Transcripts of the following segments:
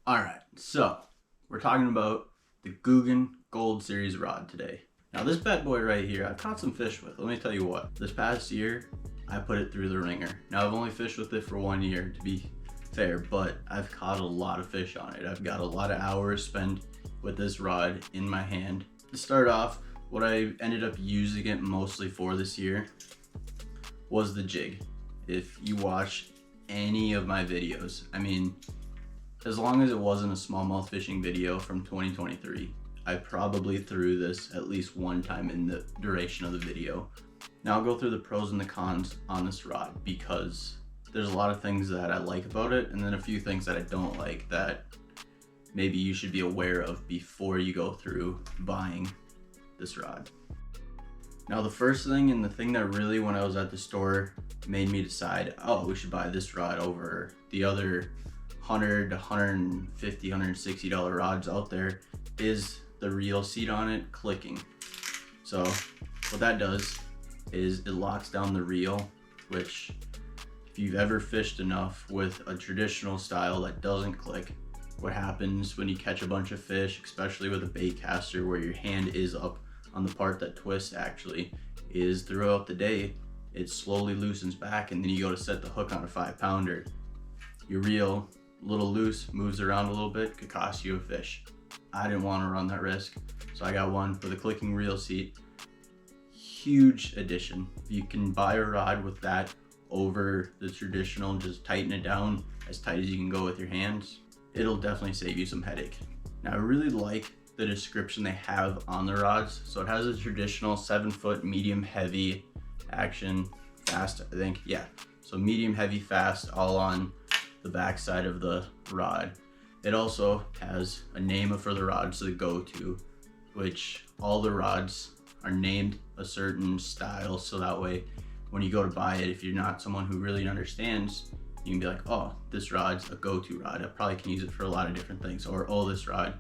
Alright, so we're talking about the Googan Gold Series rod today. Now this bad boy right here, I've caught some fish with. Let me tell you what, this past year, I put it through the ringer. Now I've only fished with it for 1 year to be fair, but I've caught a lot of fish on it. I've got a lot of hours spent with this rod in my hand. To start off, what I ended up using it mostly for this year was the jig. If you watch any of my videos, I mean, as long as it wasn't a smallmouth fishing video from 2023, I probably threw this at least one time in the duration of the video. Now I'll go through the pros and the cons on this rod because there's a lot of things that I like about it and then a few things that I don't like that maybe you should be aware of before you go through buying this rod. Now the first thing and the thing that really when I was at the store made me decide, oh, we should buy this rod over the other $100 to $150, $160 rods out there is the reel seat on it clicking. So what that does is it locks down the reel, which if you've ever fished enough with a traditional style that doesn't click, what happens when you catch a bunch of fish, especially with a bait caster where your hand is up on the part that twists actually, is throughout the day it slowly loosens back and then you go to set the hook on a 5-pounder. Your reel a little loose, moves around a little bit, could cost you a fish. I didn't want to run that risk, so I got one with a clicking reel seat. Huge addition. If you can buy a rod with that over the traditional, just tighten it down as tight as you can go with your hands, it'll definitely save you some headache. Now I really like the description they have on the rods. So it has a traditional 7-foot medium heavy action fast, I think, yeah. So medium heavy fast all on the back side of the rod. It also has a name for the rods to go to, which all the rods are named a certain style, so that way when you go to buy it, if you're not someone who really understands, you can be like, oh, this rod's a go-to rod. I probably can use it for a lot of different things. Or, oh, this rod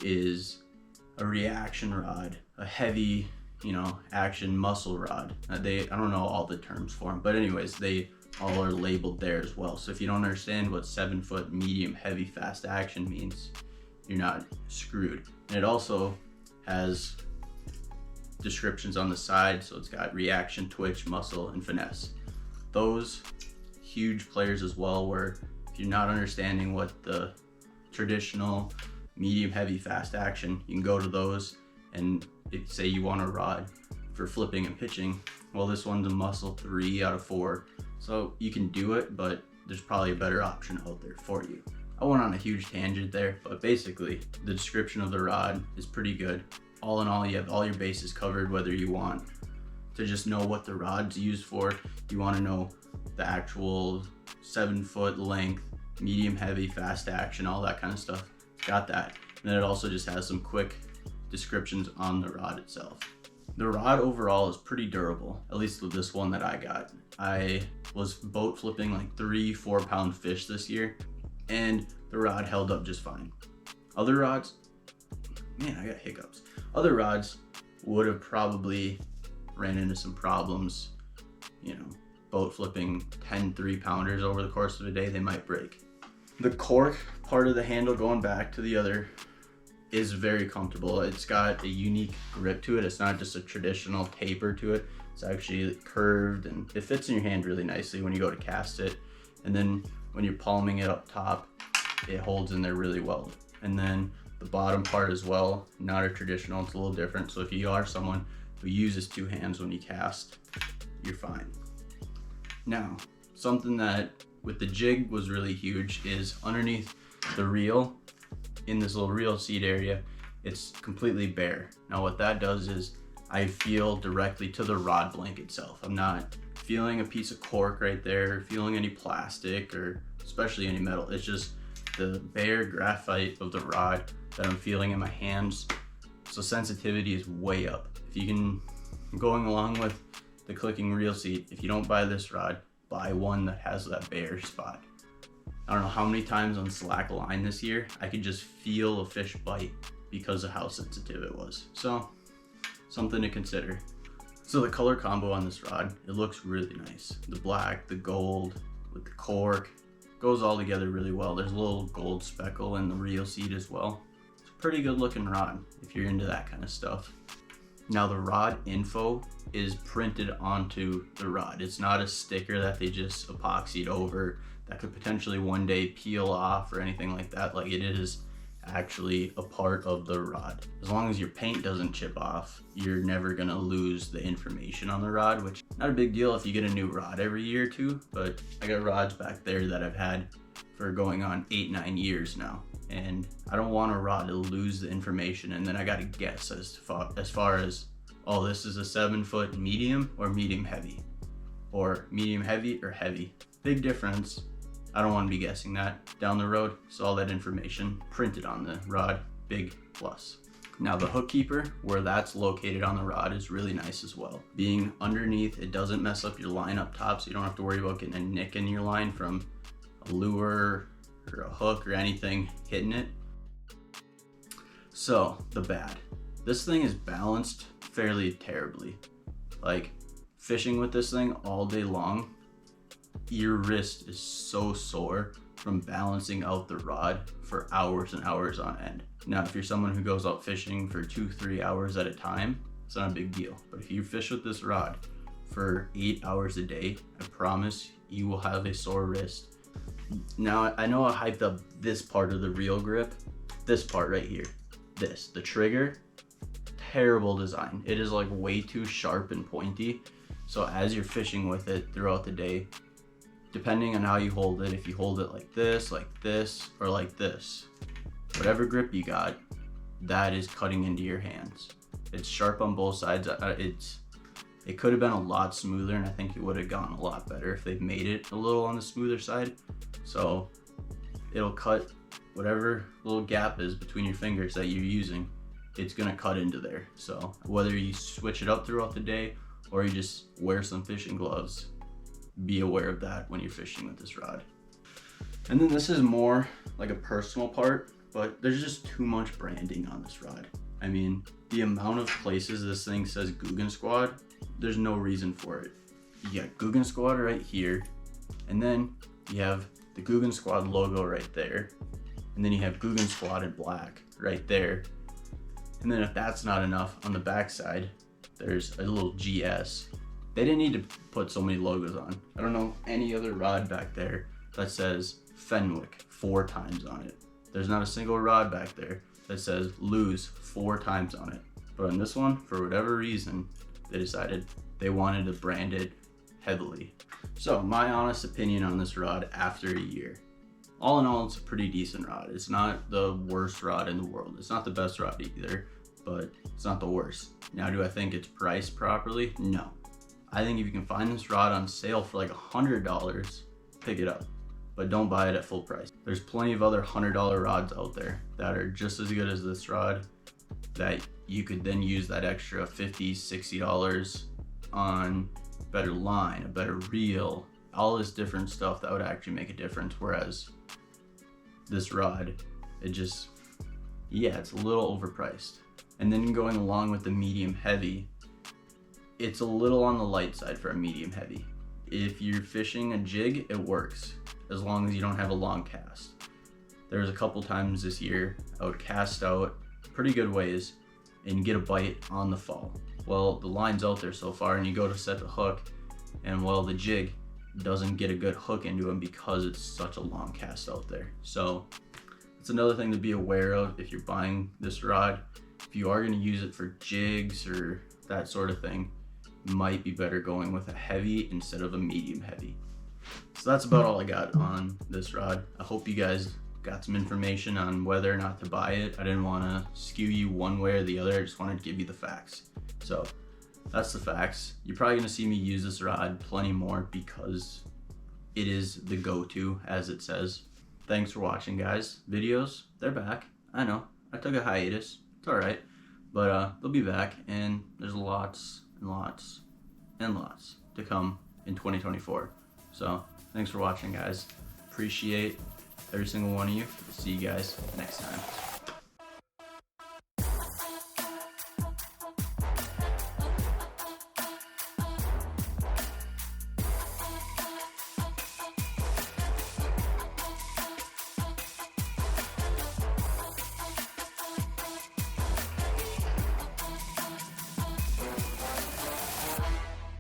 is a reaction rod, a heavy, action muscle rod. I don't know all the terms for them, but anyways, they all are labeled there as well. So if you don't understand what 7-foot medium heavy fast action means, you're not screwed. And it also has descriptions on the side. So it's got reaction, twitch, muscle, and finesse. Those huge players as well, where if you're not understanding what the traditional medium heavy fast action, you can go to those, and if say you want a rod for flipping and pitching, well, this one's a muscle 3 out of 4. So you can do it, but there's probably a better option out there for you. I went on a huge tangent there, but basically the description of the rod is pretty good. All in all, you have all your bases covered, whether you want to just know what the rod's used for, you want to know the actual 7-foot length, medium heavy, fast action, all that kind of stuff. It's got that. And then it also just has some quick descriptions on the rod itself. The rod overall is pretty durable, at least with this one that I got. I was boat flipping like 3-4 pound fish this year, and the rod held up just fine. Other rods, man, I got hiccups. Other rods would have probably ran into some problems, boat flipping 10 3-pounders over the course of a day, they might break. The cork part of the handle going back to the other is very comfortable. It's got a unique grip to it. It's not just a traditional taper to it. It's actually curved and it fits in your hand really nicely when you go to cast it. And then when you're palming it up top, it holds in there really well. And then the bottom part as well, not a traditional, it's a little different. So if you are someone who uses 2 hands when you cast, you're fine. Now, something that with the jig was really huge is underneath the reel, in this little reel seat area, it's completely bare. Now what that does is I feel directly to the rod blank itself. I'm not feeling a piece of cork right there, feeling any plastic or especially any metal. It's just the bare graphite of the rod that I'm feeling in my hands. So sensitivity is way up. If you can, going along with the clicking reel seat, if you don't buy this rod, buy one that has that bare spot. I don't know how many times on slack line this year, I could just feel a fish bite because of how sensitive it was. So, something to consider. So the color combo on this rod, it looks really nice. The black, the gold, with the cork, goes all together really well. There's a little gold speckle in the reel seat as well. It's a pretty good looking rod if you're into that kind of stuff. Now the rod info is printed onto the rod. It's not a sticker that they just epoxied over that could potentially one day peel off or anything like that. Like, it is actually a part of the rod. As long as your paint doesn't chip off, you're never gonna lose the information on the rod, which not a big deal if you get a new rod every year or two, but I got rods back there that I've had for going on 8-9 years now, and I don't want a rod to lose the information and then I gotta guess as far as, oh, this is a 7-foot medium or medium heavy, or medium heavy or heavy. Big difference. I don't want to be guessing that down the road. So all that information printed on the rod, big plus. Now the hook keeper, where that's located on the rod, is really nice as well. Being underneath, it doesn't mess up your line up top, so you don't have to worry about getting a nick in your line from a lure or a hook or anything hitting it. So the bad, this thing is balanced fairly terribly. Like, fishing with this thing all day long, your wrist is so sore from balancing out the rod for hours and hours on end. Now, if you're someone who goes out fishing for 2-3 hours at a time, it's not a big deal. But if you fish with this rod for 8 hours a day, I promise you will have a sore wrist. Now, I know I hyped up this part of the reel grip, this part right here, the trigger, terrible design. It is like way too sharp and pointy. So as you're fishing with it throughout the day, depending on how you hold it, if you hold it like this, or like this, whatever grip you got, that is cutting into your hands. It's sharp on both sides. It could have been a lot smoother, and I think it would have gone a lot better if they've made it a little on the smoother side. So it'll cut whatever little gap is between your fingers that you're using, it's gonna cut into there. So whether you switch it up throughout the day or you just wear some fishing gloves, be aware of that when you're fishing with this rod. And then this is more like a personal part, but there's just too much branding on this rod. I mean, the amount of places this thing says Googan Squad, there's no reason for it. You got Googan Squad right here, and then you have the Googan Squad logo right there, and then you have Googan Squad in black right there. And then if that's not enough, on the back side, there's a little GS. They didn't need to put so many logos on. I don't know any other rod back there that says Fenwick 4 times on it. There's not a single rod back there that says Lose 4 times on it. But on this one, for whatever reason, they decided they wanted to brand it heavily. So my honest opinion on this rod after a year. All in all, it's a pretty decent rod. It's not the worst rod in the world. It's not the best rod either, but it's not the worst. Now, do I think it's priced properly? No. I think if you can find this rod on sale for like $100, pick it up, but don't buy it at full price. There's plenty of other $100 rods out there that are just as good as this rod that you could then use that extra $50, $60 on better line, a better reel, all this different stuff that would actually make a difference. Whereas this rod, it just, yeah, it's a little overpriced. And then going along with the medium heavy, it's a little on the light side for a medium heavy. If you're fishing a jig, it works as long as you don't have a long cast. There was a couple times this year I would cast out pretty good ways and get a bite on the fall. Well, the line's out there so far and you go to set the hook, and well, the jig doesn't get a good hook into him because it's such a long cast out there. So it's another thing to be aware of if you're buying this rod. If you are going to use it for jigs or that sort of thing, might be better going with a heavy instead of a medium heavy. So that's about all I got on this rod. I hope you guys got some information on whether or not to buy it. I didn't want to skew you one way or the other. I just wanted to give you the facts. So that's the facts. You're probably going to see me use this rod plenty more because it is the go-to, as it says. Thanks for watching, guys. Videos, they're back. I know, I took a hiatus. It's all right, but they'll be back, and there's lots and lots and lots to come in 2024. So thanks for watching, guys. Appreciate every single one of you. See you guys next time.